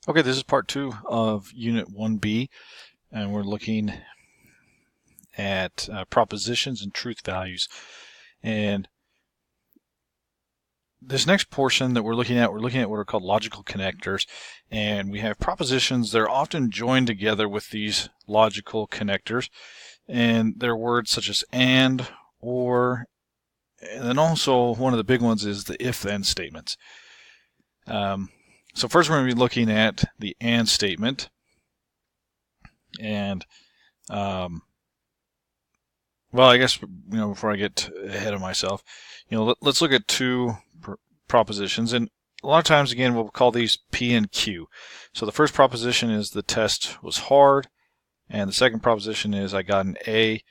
Okay, this is part 2 of Unit 1B, and we're looking at propositions and truth values. And this next portion that we're looking at what are called logical connectors. And we have propositions that are often joined together with these logical connectors. And they're words such as and, or, and then also one of the big ones is the if-then statements. So first we're going to be looking at the and statement. And well, I guess, before I get ahead of myself, let's look at two propositions. And a lot of times, again, we'll call these P and Q. So the first proposition is the test was hard, and the second proposition is I got an A.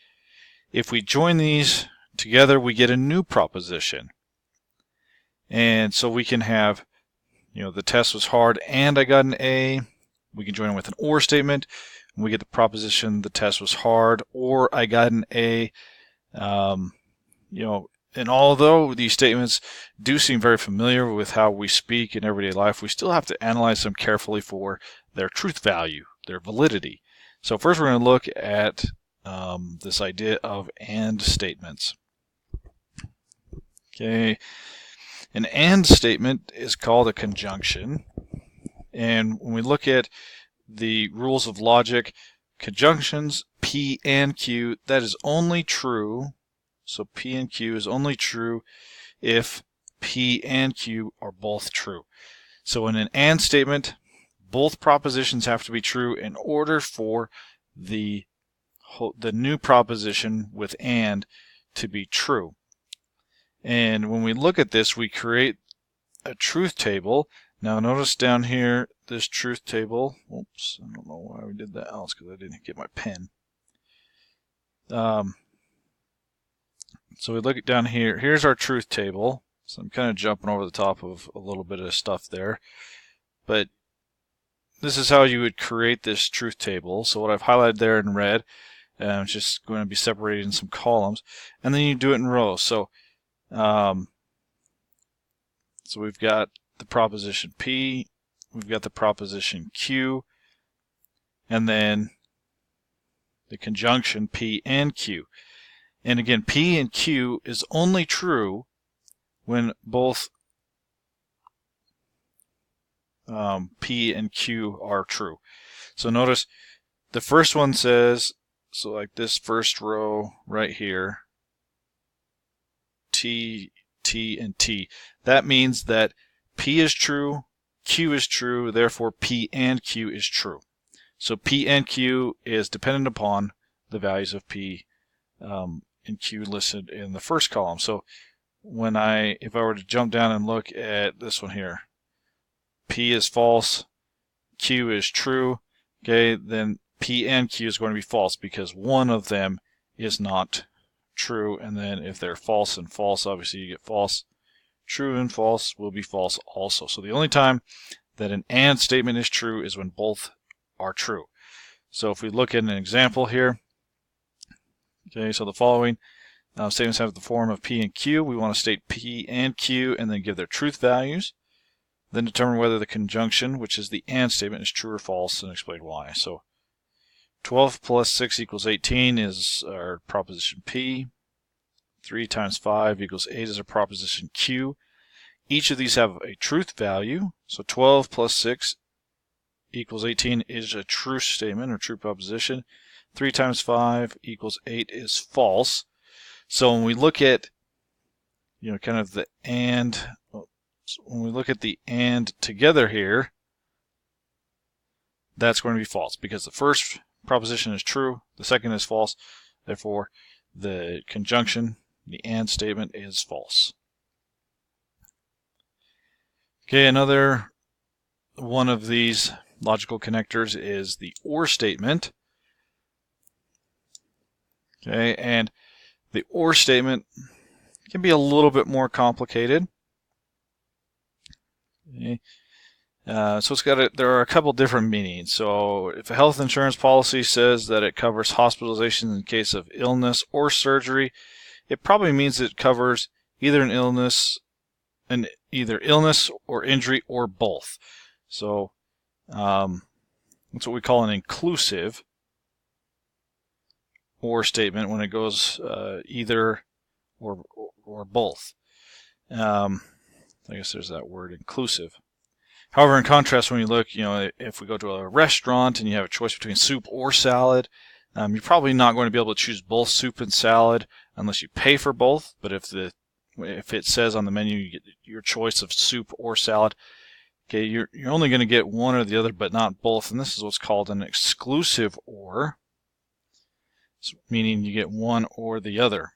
If we join these together, we get a new proposition. And so we can have, the test was hard and I got an A. We can join them with an or statement. We get the proposition the test was hard or I got an A. And although these statements do seem very familiar with how we speak in everyday life, we still have to analyze them carefully for their truth value, their validity. So first we're going to look at this idea of and statements. Okay, an and statement is called a conjunction. And when we look at the rules of logic, conjunctions P and Q, that is only true. So P and Q is only true if P and Q are both true. So in an and statement, both propositions have to be true in order for the new proposition with and to be true. And when we look at this, we create a truth table. Now notice down here, this truth table, oops, I don't know why we did that. Oh, it's because I didn't get my pen. So we look at down here. Here's our truth table. So I'm kind of jumping over the top of a little bit of stuff there. But this is how you would create this truth table. So what I've highlighted there in red, I'm just going to be separated in some columns. And then you do it in rows. So we've got the proposition P, we've got the proposition Q, and then the conjunction P and Q. And again, P and Q is only true when both P and Q are true. So notice the first one says, so like this first row right here, T, T, and T. That means that P is true, Q is true, therefore P and Q is true. So P and Q is dependent upon the values of P and Q listed in the first column. So if I were to jump down and look at this one here, P is false, Q is true, okay, then P and Q is going to be false because one of them is not true, and then if they're false and false, obviously you get false. True and false will be false also. So the only time that an and statement is true is when both are true. So if we look at an example here, okay, so the following statements have the form of P and Q. We want to state P and Q and then give their truth values. Then determine whether the conjunction, which is the and statement, is true or false and explain why. So 12 plus 6 equals 18 is our proposition P. 3 times 5 equals 8 is our proposition Q. Each of these have a truth value. So 12 plus 6 equals 18 is a true statement or true proposition. 3 times 5 equals 8 is false. So when we look at, kind of the and, when we look at the and together here, that's going to be false because the first proposition is true, the second is false, therefore the conjunction, the and statement, is false. Okay, another one of these logical connectors is the or statement. Okay, and the or statement can be a little bit more complicated. Okay. So there are a couple different meanings. So if a health insurance policy says that it covers hospitalization in case of illness or surgery, it probably means it covers either illness or injury or both. So That's what we call an inclusive or statement when it goes either or both. I guess there's that word, inclusive. However, in contrast, when you look, if we go to a restaurant and you have a choice between soup or salad, you're probably not going to be able to choose both soup and salad unless you pay for both. But if it says on the menu you get your choice of soup or salad, okay, you're only going to get one or the other, but not both. And this is what's called an exclusive or, meaning you get one or the other.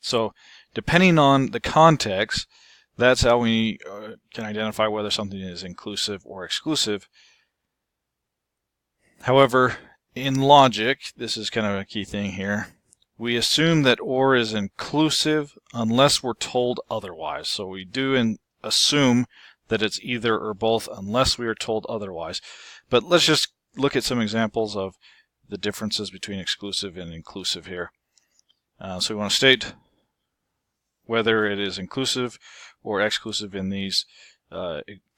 So depending on the context, that's how we can identify whether something is inclusive or exclusive. However, in logic, this is kind of a key thing here, we assume that or is inclusive unless we're told otherwise. So we do assume that it's either or both unless we are told otherwise. But let's just look at some examples of the differences between exclusive and inclusive here. So we want to state whether it is inclusive or exclusive in these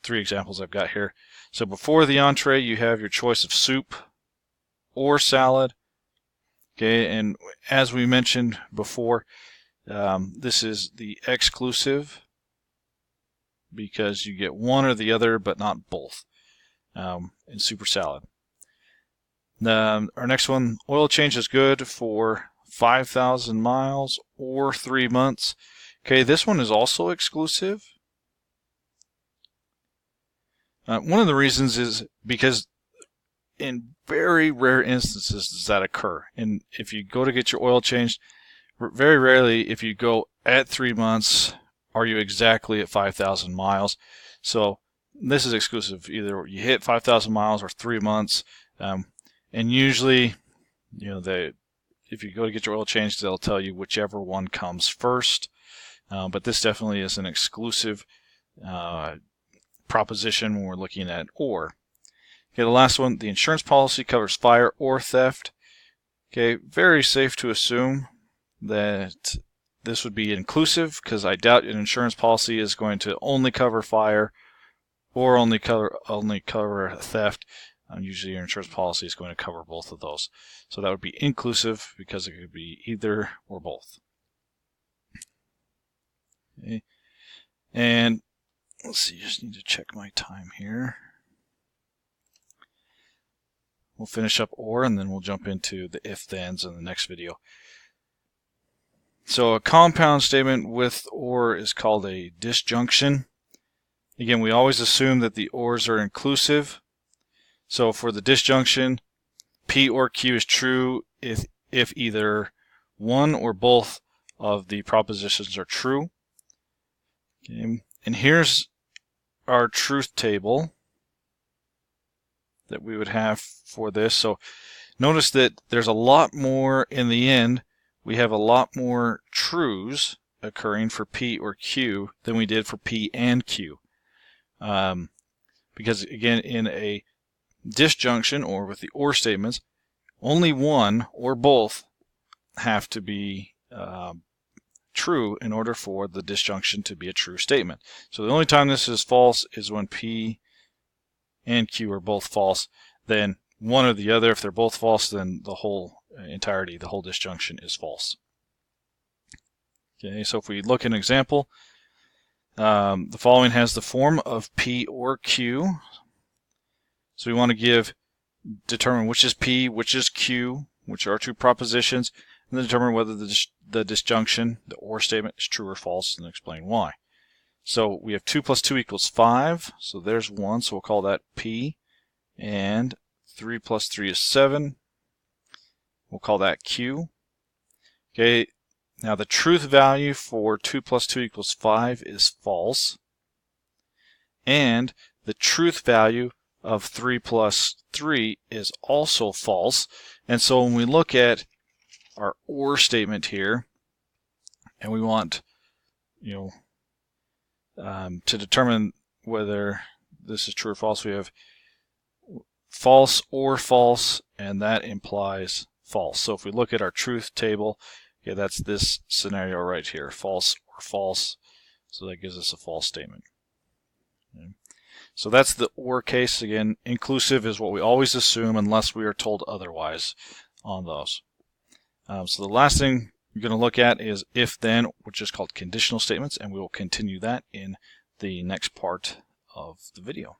three examples I've got here. So before the entree, you have your choice of soup or salad. Okay, and as we mentioned before, this is the exclusive because you get one or the other, but not both in soup or salad. Our next one, oil change is good for 5,000 miles or 3 months. Okay, this one is also exclusive. One of the reasons is because in very rare instances does that occur. And if you go to get your oil changed, very rarely, if you go at 3 months, are you exactly at 5,000 miles. So this is exclusive. Either you hit 5,000 miles or 3 months. And usually, if you go to get your oil changed, they'll tell you whichever one comes first. But this definitely is an exclusive proposition when we're looking at or. Okay, the last one, the insurance policy covers fire or theft. Okay, very safe to assume that this would be inclusive because I doubt an insurance policy is going to only cover fire or only cover theft. Usually your insurance policy is going to cover both of those. So that would be inclusive because it could be either or both. Okay. And let's see, just need to check my time here. We'll finish up or, and then we'll jump into the if-thens in the next video. So a compound statement with or is called a disjunction. Again, we always assume that the ors are inclusive. So for the disjunction, P or Q is true if either one or both of the propositions are true. Okay. And here's our truth table that we would have for this. So notice that there's a lot more in the end. We have a lot more trues occurring for P or Q than we did for P and Q. Because again, in a disjunction or with the or statements, only one or both have to be true in order for the disjunction to be a true statement. So the only time this is false is when P and Q are both false. Then one or the other, if they're both false, then the whole entirety, the whole disjunction is false. Okay, so if we look at an example, the following has the form of P or Q. So we want to determine which is P, which is Q, which are two propositions, and then determine whether the disjunction, the or statement, is true or false, and explain why. So we have 2 plus 2 equals 5. So there's 1. So we'll call that P. And 3 plus 3 is 7. We'll call that Q. Okay. Now the truth value for 2 plus 2 equals 5 is false. And the truth value of 3 plus 3 is also false. And so when we look at our or statement here, and we want, to determine whether this is true or false, we have false or false, and that implies false. So if we look at our truth table, okay, that's this scenario right here, false or false. So that gives us a false statement. Okay. So that's the OR case. Again, inclusive is what we always assume unless we are told otherwise on those. So the last thing you're going to look at is if-then, which is called conditional statements, and we will continue that in the next part of the video.